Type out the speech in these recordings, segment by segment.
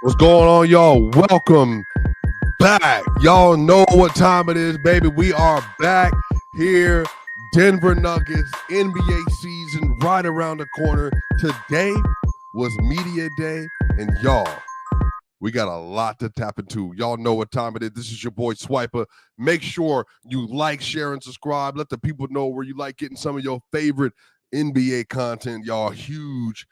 What's going on, y'all? Welcome back. Y'all know what time it is, baby. We are back here. Denver Nuggets, NBA season right around the corner. Today was media day, and y'all, we got a lot to tap into. Y'all know what time it is. This is your boy Swipa. Make sure you like, share, and subscribe. Let the people know where you like getting some of your favorite NBA content. Y'all, huge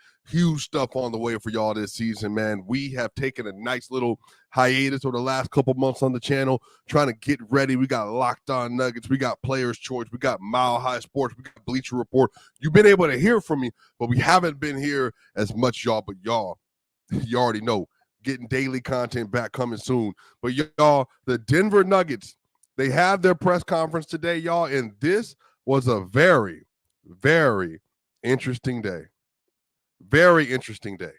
stuff on the way for y'all this season, man. We have taken a nice little hiatus over the last couple months on the channel, trying to get ready. We got Locked On Nuggets. We got Players Choice. We got Mile High Sports. We got Bleacher Report. You've been able to hear from me, but we haven't been here as much, y'all. But y'all, you already know, getting daily content back coming soon. But y'all, the Denver Nuggets, they have their press conference today, y'all, and this was a very, very interesting day. Very interesting day.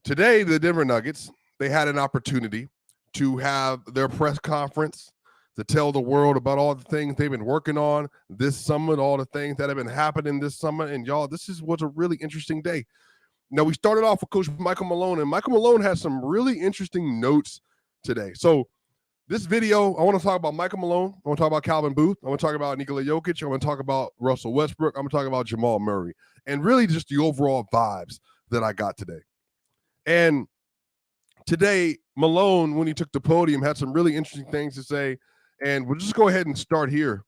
Today, the Denver Nuggets, they had an opportunity to have their press conference to tell the world about all the things they've been working on this summer, all the things that have been happening this summer. And y'all, this was a really interesting day. Now, we started off with Coach Michael Malone, and Michael Malone has some really interesting notes today. So this video, I want to talk about Michael Malone. I want to talk about Calvin Booth. I want to talk about Nikola Jokic. I want to talk about Russell Westbrook. I'm going to talk about Jamal Murray, and really just the overall vibes that I got today. And today, Malone, when he took the podium, had some really interesting things to say, and we'll just go ahead and start here.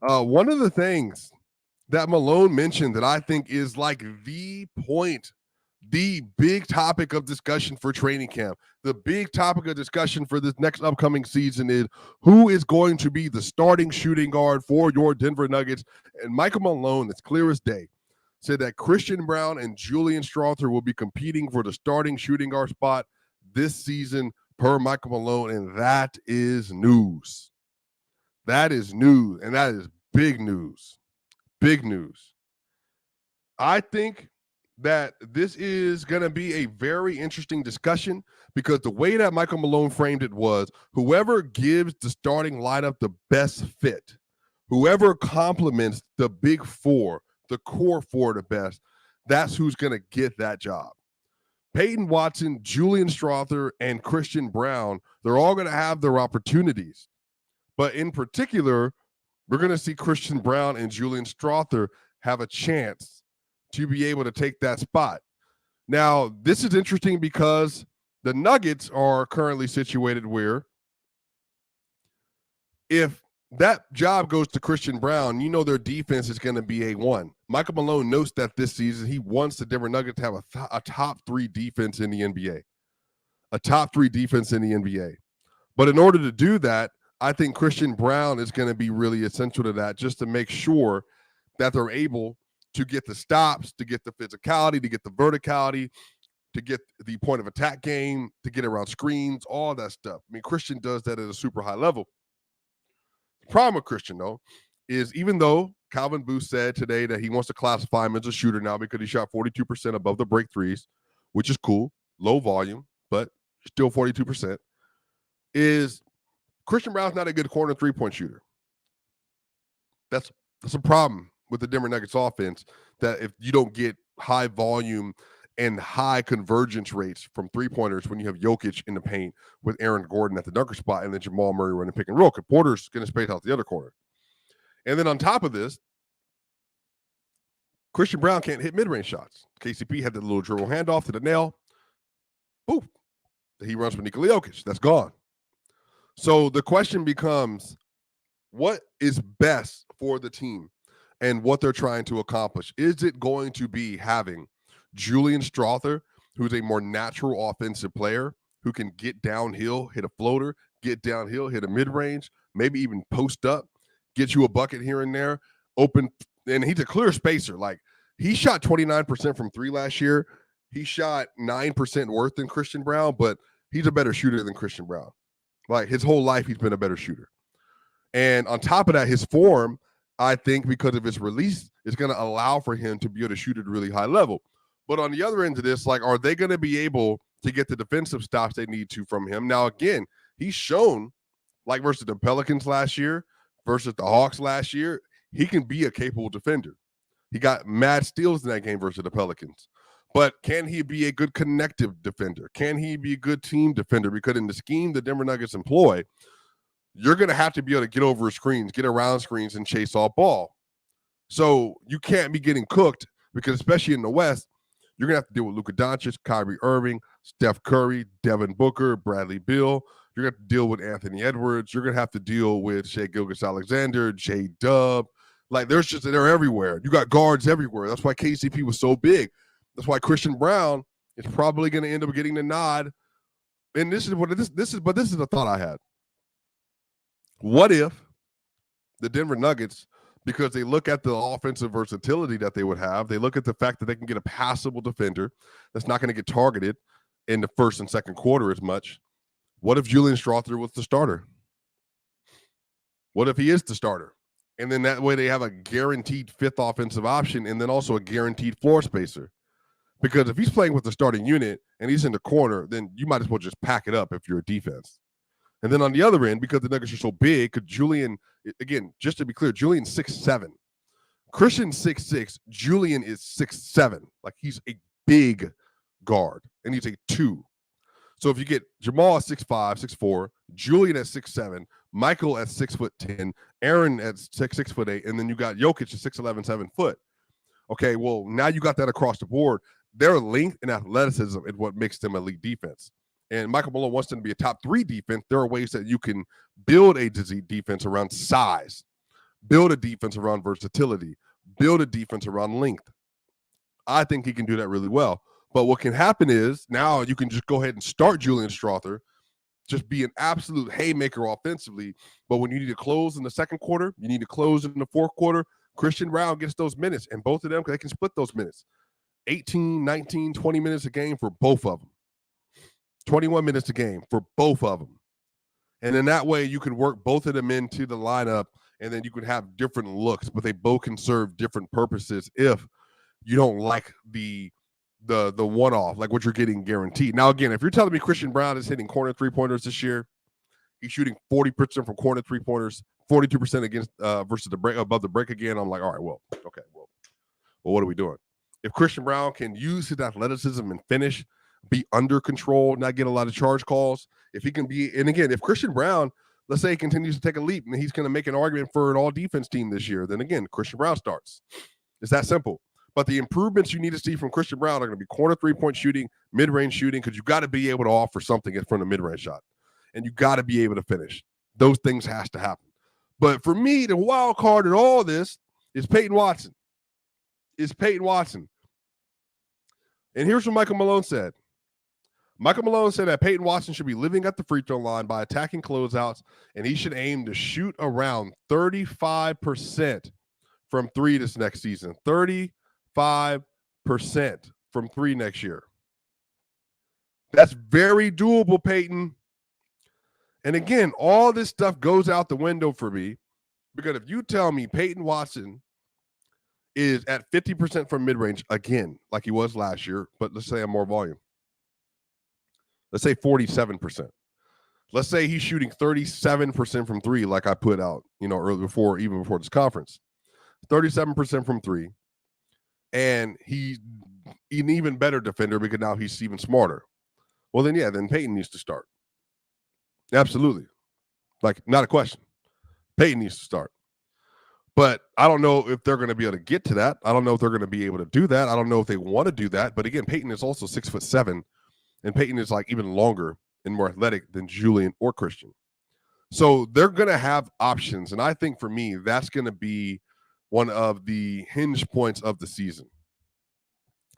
One of the things that Malone mentioned that I think is like the point, the big topic of discussion for training camp, the big topic of discussion for this next upcoming season is who is going to be the starting shooting guard for your Denver Nuggets. And Michael Malone, as clear as day, said that Christian Braun and Julian Strawther will be competing for the starting shooting guard spot this season per Michael Malone, and that is news. That is news, and that is big news. Big news. I think that this is going to be a very interesting discussion because the way that Michael Malone framed it was whoever gives the starting lineup the best fit, whoever complements the big four, the core four the best, that's who's going to get that job. Peyton Watson, Julian Strawther, and Christian Braun, they're all going to have their opportunities. But in particular, we're going to see Christian Braun and Julian Strawther have a chance to be able to take that spot. Now, this is interesting because the Nuggets are currently situated where if that job goes to Christian Braun, you know their defense is going to be A1. Michael Malone notes that this season he wants the Denver Nuggets to have a top three defense in the NBA. A top three defense in the NBA. But in order to do that, I think Christian Braun is going to be really essential to that, just to make sure that they're able to get the stops, to get the physicality, to get the verticality, to get the point of attack game, to get around screens, all that stuff. I mean, Christian does that at a super high level. The problem with Christian, though, is even though Calvin Booth said today that he wants to classify him as a shooter now because he shot 42% above the break threes, which is cool, low volume, but still 42%, is Christian Braun's not a good corner three-point shooter. That's a problem with the Denver Nuggets offense, that if you don't get high volume and high convergence rates from three-pointers when you have Jokic in the paint with Aaron Gordon at the dunker spot and then Jamal Murray running pick and roll, because Porter's going to space out the other corner. And then on top of this, Christian Braun can't hit mid-range shots. KCP had the little dribble handoff to the nail. Boom. He runs with Nikola Jokic. That's gone. So the question becomes, what is best for the team and what they're trying to accomplish? Is it going to be having Julian Strawther, who's a more natural offensive player, who can get downhill, hit a floater, get downhill, hit a mid-range, maybe even post up, get you a bucket here and there, open, and he's a clear spacer. Like, he shot 29% from three last year. He shot 9% worse than Christian Braun, but he's a better shooter than Christian Braun. Like, his whole life, he's been a better shooter. And on top of that, his form, I think, because of his release, is going to allow for him to be able to shoot at a really high level. But on the other end of this, like, are they going to be able to get the defensive stops they need to from him? Now, again, he's shown, like versus the Pelicans last year, versus the Hawks last year, he can be a capable defender. He got mad steals in that game versus the Pelicans. But can he be a good connective defender? Can he be a good team defender? Because in the scheme the Denver Nuggets employ, you're going to have to be able to get over screens, get around screens, and chase off ball. So you can't be getting cooked because, especially in the West, you're going to have to deal with Luka Doncic, Kyrie Irving, Steph Curry, Devin Booker, Bradley Beal. You're going to have to deal with Anthony Edwards. You're going to have to deal with Shai Gilgeous-Alexander, J-Dub. Like, they're everywhere. You got guards everywhere. That's why KCP was so big. That's why Christian Braun is probably going to end up getting the nod. And this is the thought I had. What if the Denver Nuggets, because they look at the offensive versatility that they would have, they look at the fact that they can get a passable defender that's not going to get targeted in the first and second quarter as much. What if Julian Strawther was the starter? What if he is the starter? And then that way they have a guaranteed fifth offensive option and then also a guaranteed floor spacer. Because if he's playing with the starting unit and he's in the corner, then you might as well just pack it up if you're a defense. And then on the other end, because the Nuggets are so big, could Julian, again, just to be clear, Julian's 6'7". Christian's 6'6". Julian is 6'7". Like, he's a big guard, and he's a 2. So if you get Jamal at 6'5", 6'4", Julian at 6'7", Michael at 6'10", Aaron at 6'8", and then you got Jokic at 6'11", 7 foot. Okay, well, now you got that across the board. Their length and athleticism is what makes them elite defense. And Michael Malone wants them to be a top 3 defense. There are ways that you can build a defense around size, build a defense around versatility, build a defense around length. I think he can do that really well. But what can happen is now you can just go ahead and start Julian Strawther, just be an absolute haymaker offensively. But when you need to close in the second quarter, you need to close in the fourth quarter, Christian Braun gets those minutes, and both of them, they can split those minutes. 18, 19, 20 minutes a game for both of them. 21 minutes a game for both of them. And then that way you can work both of them into the lineup, and then you can have different looks, but they both can serve different purposes if you don't like the one-off, like what you're getting guaranteed. Now, again, if you're telling me Christian Braun is hitting corner three-pointers this year, he's shooting 40% from corner three-pointers, 42% against versus the break above the break again, I'm like, all right, well, okay, well, what are we doing? If Christian Braun can use his athleticism and finish, be under control, not get a lot of charge calls, if he can be, and again, if Christian Braun, let's say he continues to take a leap and he's going to make an argument for an all-defense team this year, then again, Christian Braun starts. It's that simple. But the improvements you need to see from Christian Braun are going to be corner three-point shooting, mid-range shooting, because you got to be able to offer something from the mid-range shot. And you got to be able to finish. Those things has to happen. But for me, the wild card in all this is Peyton Watson. And here's what Michael Malone said. Michael Malone said that Peyton Watson should be living at the free throw line by attacking closeouts, and he should aim to shoot around 35% from 3 this next season. 35% from 3 next year. That's very doable, Peyton. And again, all this stuff goes out the window for me, because if you tell me Peyton Watson is at 50% from mid-range, again, like he was last year, but let's say a more volume. Let's say 47%. Let's say he's shooting 37% from 3, like I put out, early even before this conference. 37% from 3. And he's an even better defender because now he's even smarter. Well, then Peyton needs to start. Absolutely. Like, not a question. Peyton needs to start. But I don't know if they're going to be able to get to that. I don't know if they're going to be able to do that. I don't know if they want to do that. But again, Peyton is also 6'7", and Peyton is like even longer and more athletic than Julian or Christian. So they're going to have options. And I think for me, that's going to be one of the hinge points of the season,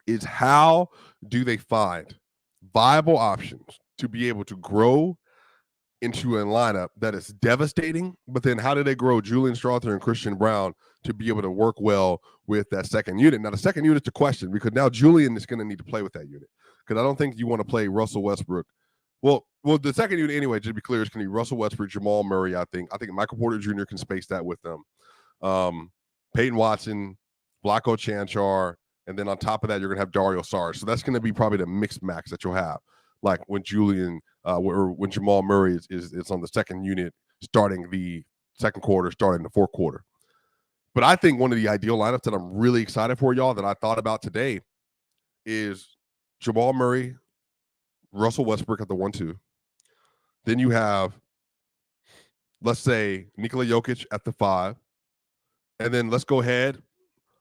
is how do they find viable options to be able to grow into a lineup that is devastating, but then how do they grow Julian Strawther and Christian Braun to be able to work well with that second unit? Now, the second unit's a question, because now Julian is going to need to play with that unit, because I don't think you want to play Russell Westbrook. Well, the second unit anyway, just to be clear, is going to be Russell Westbrook, Jamal Murray, I think Michael Porter Jr. can space that with them. Peyton Watson, Vlatko Cancar, and then on top of that, you're going to have Dario Saric. So that's going to be probably the mixed max that you'll have, like when Julian or when Jamal Murray is on the second unit, starting the second quarter, starting the fourth quarter. But I think one of the ideal lineups that I'm really excited for, y'all, that I thought about today is Jamal Murray, Russell Westbrook at the 1-2. Then you have, let's say, Nikola Jokic at the 5. And then let's go ahead.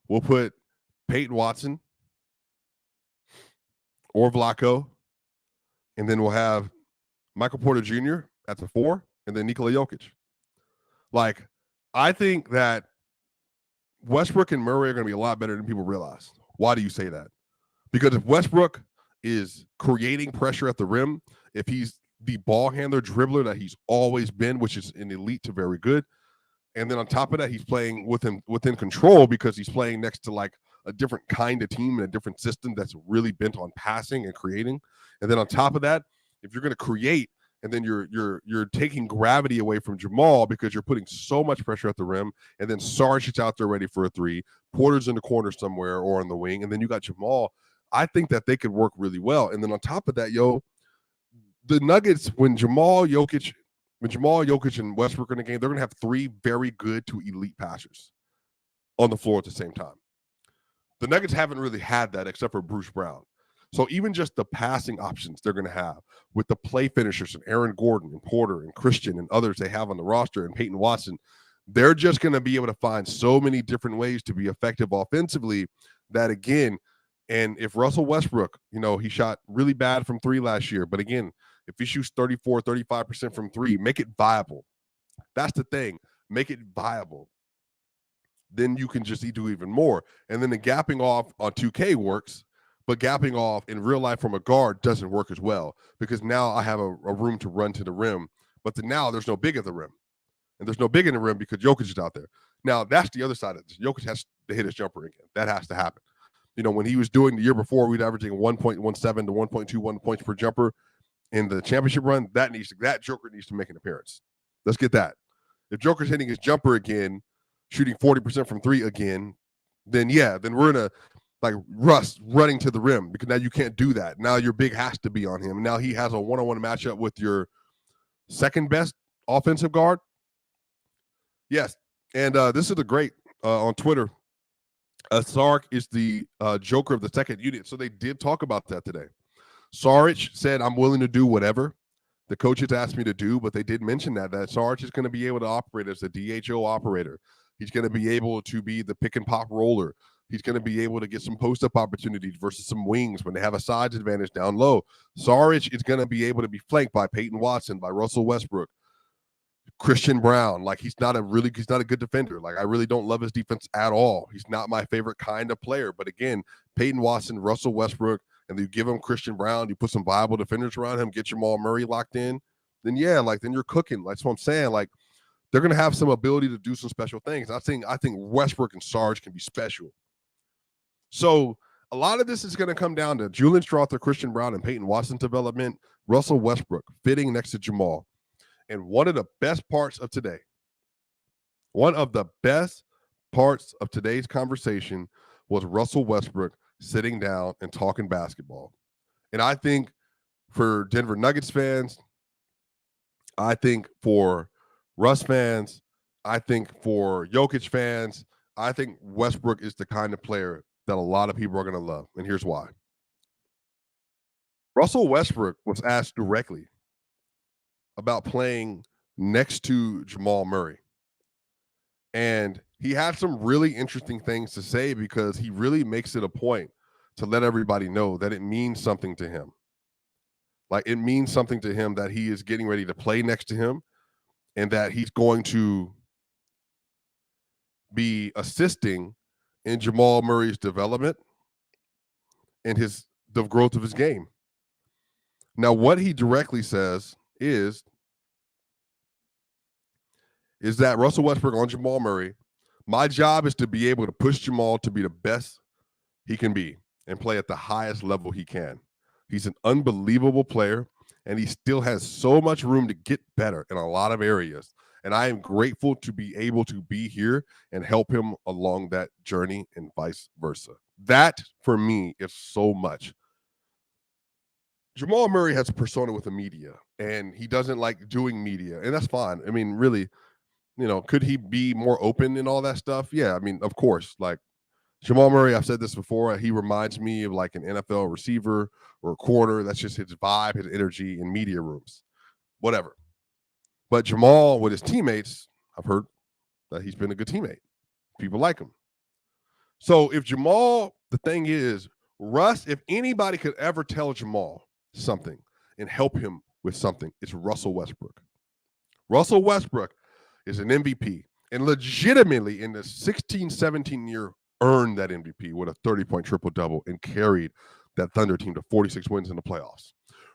We'll put Peyton Watson or Vlaco. And then we'll have Michael Porter Jr. at the 4. And then Nikola Jokic. Like, I think that Westbrook and Murray are going to be a lot better than people realize. Why do you say that? Because if Westbrook is creating pressure at the rim, if he's the ball handler, dribbler that he's always been, which is an elite to very good, and then on top of that, he's playing within control because he's playing next to like a different kind of team and a different system that's really bent on passing and creating. And then on top of that, if you're going to create, and then you're taking gravity away from Jamal because you're putting so much pressure at the rim, and then Sarge is out there ready for a 3, Porter's in the corner somewhere or on the wing, and then you got Jamal. I think that they could work really well. And then on top of that, the Nuggets, when Jamal Jokic and Westbrook are in the game, they're going to have 3 very good to elite passers on the floor at the same time. The Nuggets haven't really had that except for Bruce Brown. So even just the passing options they're going to have with the play finishers and Aaron Gordon and Porter and Christian and others they have on the roster and Peyton Watson, they're just going to be able to find so many different ways to be effective offensively that, again, and if Russell Westbrook, he shot really bad from 3 last year, but again, if he shoots 34, 35% from 3, make it viable. That's the thing. Make it viable. Then you can just do even more. And then the gapping off on 2K works, but gapping off in real life from a guard doesn't work as well because now I have a room to run to the rim, but now there's no big at the rim. And there's no big in the rim because Jokic is out there. Now, that's the other side of this. Jokic has to hit his jumper again. That has to happen. When he was doing the year before, we'd averaging 1.17 to 1.21 points per jumper in the championship run. That Joker needs to make an appearance. Let's get that. If Joker's hitting his jumper again, shooting 40% from 3 again, then we're in a like Russ running to the rim because now you can't do that. Now your big has to be on him. Now he has a one-on-one matchup with your second best offensive guard. Yes, and this is a great on Twitter. Sark is the Joker of the second unit. So they did talk about that today. Sarge said, I'm willing to do whatever the coaches asked me to do, but they did mention that Sarge is going to be able to operate as a DHO operator. He's going to be able to be the pick and pop roller. He's going to be able to get some post-up opportunities versus some wings when they have a size advantage down low. Sarge is going to be able to be flanked by Peyton Watson, by Russell Westbrook, Christian Braun. Like he's not a good defender. Like I really don't love his defense at all. He's not my favorite kind of player. But again, Peyton Watson, Russell Westbrook, and you give him Christian Braun, you put some viable defenders around him, get Jamal Murray locked in, then you're cooking. That's what I'm saying. Like they're going to have some ability to do some special things. I think Westbrook and Sarge can be special. So a lot of this is going to come down to Julian Strawther, Christian Braun, and Peyton Watson's development, Russell Westbrook fitting next to Jamal. And one of the best parts of today's conversation was Russell Westbrook sitting down and talking basketball. And I think for Denver Nuggets fans, I think for Russ fans, I think for Jokic fans, I think Westbrook is the kind of player that a lot of people are going to love. And here's why. Russell Westbrook was asked directly about playing next to Jamal Murray. And he had some really interesting things to say because he really makes it a point to let everybody know that it means something to him. Like it means something to him that he is getting ready to play next to him and that he's going to be assisting in Jamal Murray's development and the growth of his game. Now, what he directly says is that Russell Westbrook on Jamal Murray, my job is to be able to push Jamal to be the best he can be and play at the highest level he can. He's an unbelievable player, and he still has so much room to get better in a lot of areas. And I am grateful to be able to be here and help him along that journey and vice versa. That, for me, is so much. Jamal Murray has a persona with the media, and he doesn't like doing media, and that's fine. I mean, really, could he be more open and all that stuff? Yeah, I mean, of course. Like, Jamal Murray, I've said this before, he reminds me of like an NFL receiver or a corner. That's just his vibe, his energy in media rooms, whatever. But Jamal, with his teammates, I've heard that he's been a good teammate. People like him. So if Jamal, the thing is, Russ, if anybody could ever tell Jamal something and help him with something, it's Russell Westbrook. Russell Westbrook is an MVP and legitimately in the 16-17 year earned that MVP with a 30-point triple-double and carried that Thunder team to 46 wins in the playoffs.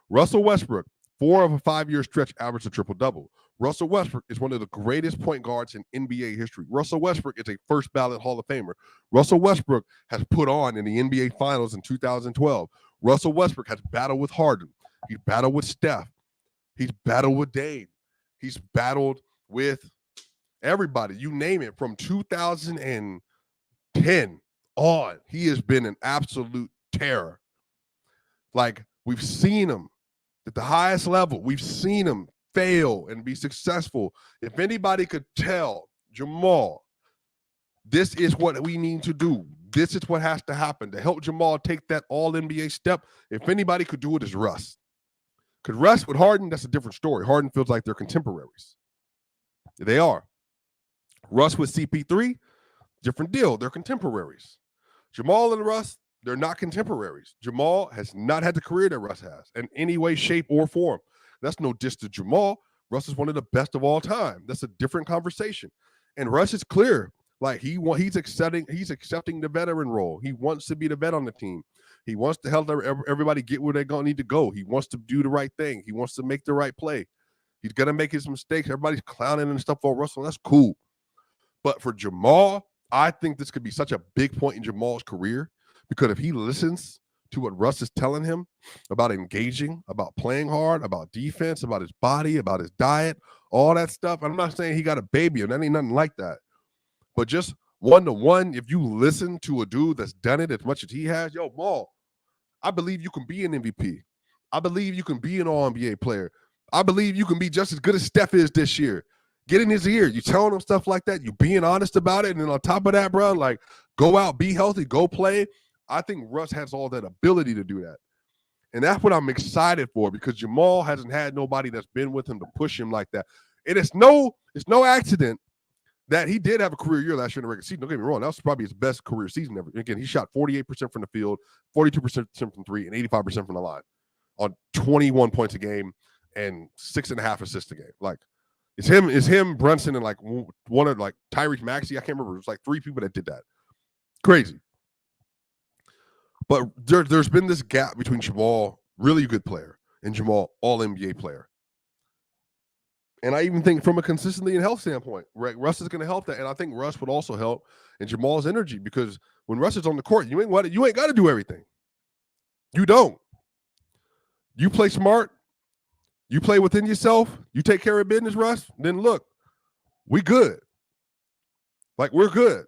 Russell Westbrook, 4 of a 5-year stretch, averaged a triple-double. Russell Westbrook is one of the greatest point guards in NBA history. Russell Westbrook is a first ballot Hall of Famer. Russell Westbrook has put on in the NBA Finals in 2012. Russell Westbrook has battled with Harden. He's battled with Steph. He's battled with Dame. He's battled with everybody. You name it. From 2010 on, he has been an absolute terror. Like, we've seen him at the highest level. We've seen him fail and be successful. If anybody could tell Jamal, this is what we need to do, this is what has to happen to help Jamal take that all-NBA step, if anybody could do it, is Russ. Because Russ with Harden, that's a different story. Harden feels like they're contemporaries. They are. Russ with CP3, different deal. They're contemporaries. Jamal and Russ, they're not contemporaries. Jamal has not had the career that Russ has in any way, shape, or form. That's no diss to Jamal. Russ is one of the best of all time. That's a different conversation. And Russ is clear. Like he's accepting the veteran role. He wants to be the vet on the team. He wants to help everybody get where they're going to need to go. He wants to do the right thing. He wants to make the right play. He's going to make his mistakes. Everybody's clowning and stuff for Russell. That's cool. But for Jamal, I think this could be such a big point in Jamal's career, because if he listens to what Russ is telling him about engaging, about playing hard, about defense, about his body, about his diet, all that stuff. I'm not saying he got a baby, and that ain't nothing like that. But just one-to-one, if you listen to a dude that's done it as much as he has, yo, Maul, I believe you can be an MVP. I believe you can be an All-NBA player. I believe you can be just as good as Steph is this year. Get in his ear. You telling him stuff like that. You being honest about it. And then on top of that, bro, like, go out, be healthy, go play. I think Russ has all that ability to do that. And that's what I'm excited for, because Jamal hasn't had nobody that's been with him to push him like that. And it's no accident that he did have a career year last year in the regular season. Don't get me wrong. That was probably his best career season ever. Again, he shot 48% from the field, 42% from three, and 85% from the line on 21 points a game and 6.5 assists a game. Like, it's him, Brunson, and like one of like Tyrese Maxey. I can't remember. It was like 3 people that did that. Crazy. But there's been this gap between Jamal, really good player, and Jamal, all-NBA player. And I even think from a consistency and health standpoint, right, Russ is going to help that. And I think Russ would also help in Jamal's energy, because when Russ is on the court, you ain't got to do everything. You don't. You play smart. You play within yourself. You take care of business, Russ. Then look, we good. Like, we're good.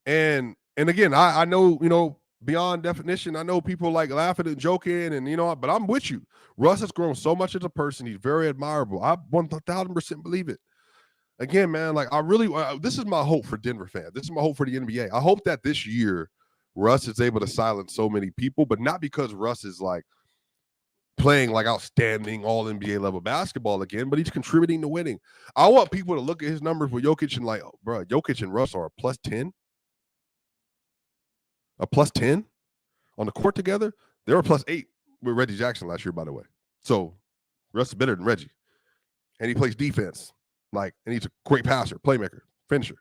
And again, I know, beyond definition, I know people like laughing and joking, and but I'm with you. Russ has grown so much as a person. He's very admirable. I 1,000% believe it. Again, man, like, I really, this is my hope for Denver fans. This is my hope for the NBA. I hope that this year Russ is able to silence so many people, but not because Russ is like playing like outstanding all NBA level basketball again, but he's contributing to winning. I want people to look at his numbers with Jokic and like, bro, Jokic and Russ are a plus 10. A plus 10 on the court together. They were plus 8 with Reggie Jackson last year, by the way. So Russ is better than Reggie. And he plays defense. And he's a great passer, playmaker, finisher.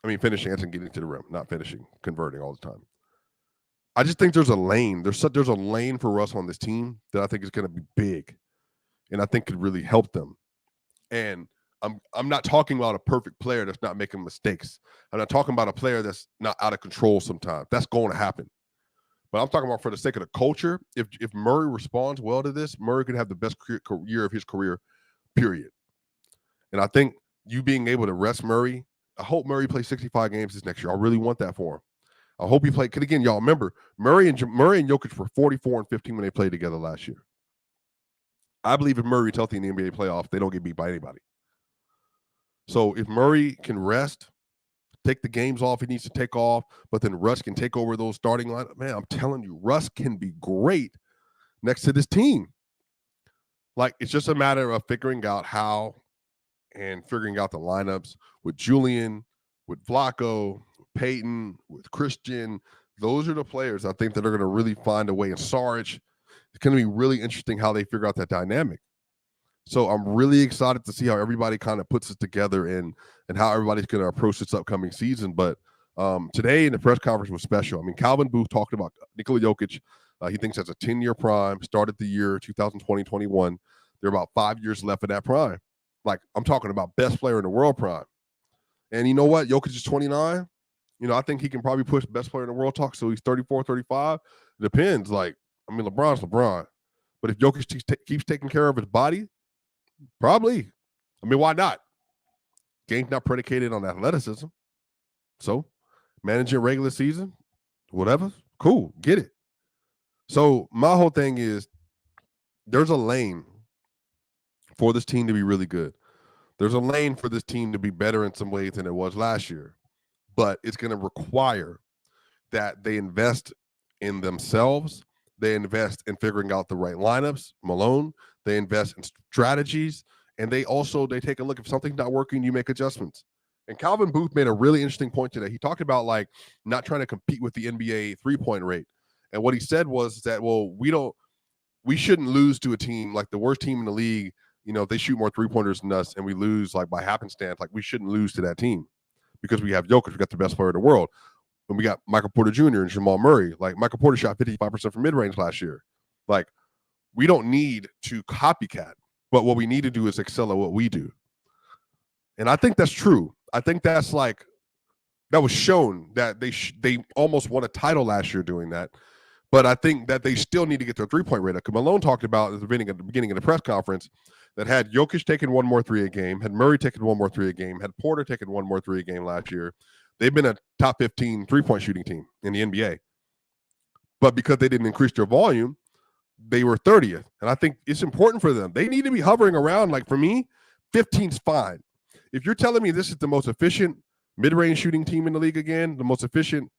I mean, finishing as in getting to the rim, not finishing, converting all the time. I just think there's a lane. There's a lane for Russ on this team that I think is going to be big, and I think could really help them. And I'm not talking about a perfect player that's not making mistakes. I'm not talking about a player that's not out of control sometimes. That's going to happen. But I'm talking about for the sake of the culture. If Murray responds well to this, Murray could have the best year of his career, period. And I think you being able to rest Murray, I hope Murray plays 65 games this next year. I really want that for him. I hope he played. Because again, y'all remember, Murray and Jokic were 44 and 15 when they played together last year. I believe if Murray's healthy in the NBA playoffs, they don't get beat by anybody. So if Murray can rest take the games off he needs to take off, but then Russ can take over those starting lineup. Man, I'm telling you, Russ can be great next to this team. Like, it's just a matter of figuring out how and figuring out the lineups with Julian, with Flacco, with Peyton, with Christian. Those are the players I think that are going to really find a way. And Sarge, it's going to be really interesting how they figure out that dynamic. So I'm really excited to see how everybody kind of puts it together and how everybody's going to approach this upcoming season. But today in the press conference was special. I mean, Calvin Booth talked about Nikola Jokic. He thinks that's a 10-year prime, started the year 2020-21. There are about 5 years left of that prime. Like, I'm talking about best player in the world prime. And you know what? Jokic is 29. You know, I think he can probably push best player in the world talk. So he's 34, 35. It depends. Like, I mean, LeBron's LeBron. But if Jokic keeps taking care of his body, probably. I mean, why not? Game's not predicated on athleticism. So, managing regular season, whatever, cool, get it. So, my whole thing is there's a lane for this team to be really good. There's a lane for this team to be better in some ways than it was last year. But it's going to require that they invest in themselves. They invest in figuring out the right lineups, Malone. They invest in strategies. And they take a look. If something's not working, you make adjustments. And Calvin Booth made a really interesting point today. He talked about, like, not trying to compete with the NBA three-point rate. And what he said was that, well, we shouldn't lose to a team like the worst team in the league. You know, if they shoot more three-pointers than us and we lose, like, by happenstance, like, we shouldn't lose to that team because we have Jokic. We got the best player in the world. And we got Michael Porter Jr. and Jamal Murray. Like, Michael Porter shot 55% from mid-range last year. Like, we don't need to copycat, but what we need to do is excel at what we do. And I think that's true. I think that's like, that was shown that they almost won a title last year doing that. But I think that they still need to get their three-point rate up. Because Malone talked about at the beginning of the press conference that had Jokic taking one more three a game, had Murray taking one more three a game, had Porter taking one more three a game last year. They've been a top 15 three-point shooting team in the NBA. But because they didn't increase their volume, they were 30th. And I think it's important for them. They need to be hovering around, like, for me, 15's fine. If you're telling me this is the most efficient mid-range shooting team in the league again, the most efficient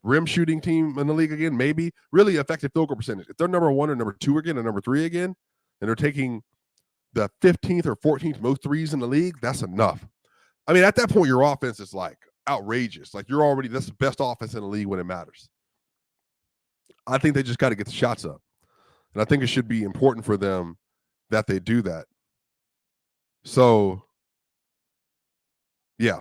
rim shooting team in the league again, maybe, really effective field goal percentage. If they're number one or number two again or number three again, and they're taking the 15th or 14th most threes in the league, that's enough. I mean, at that point, your offense is, like, outrageous. Like, that's the best offense in the league when it matters. I think they just got to get the shots up. And I think it should be important for them that they do that. So, yeah,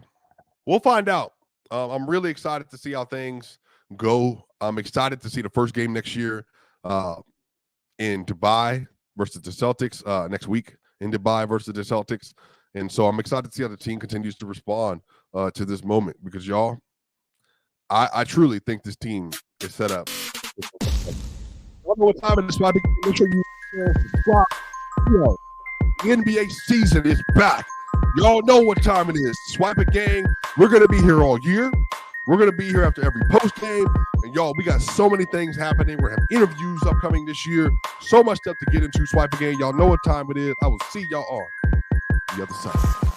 we'll find out. I'm really excited to see how things go. I'm excited to see the first game next year in Dubai versus the Celtics, next week in Dubai versus the Celtics. And so I'm excited to see how the team continues to respond to this moment because, y'all, I truly think this team is set up. I don't know what time it is, so make sure you subscribe. Yo, the NBA season is back. Y'all know what time it is. Swipa gang, we're going to be here all year. We're going to be here after every post game. And y'all, we got so many things happening. We're having interviews upcoming this year. So much stuff to get into. Swipa gang, y'all know what time it is. I will see y'all on the other side.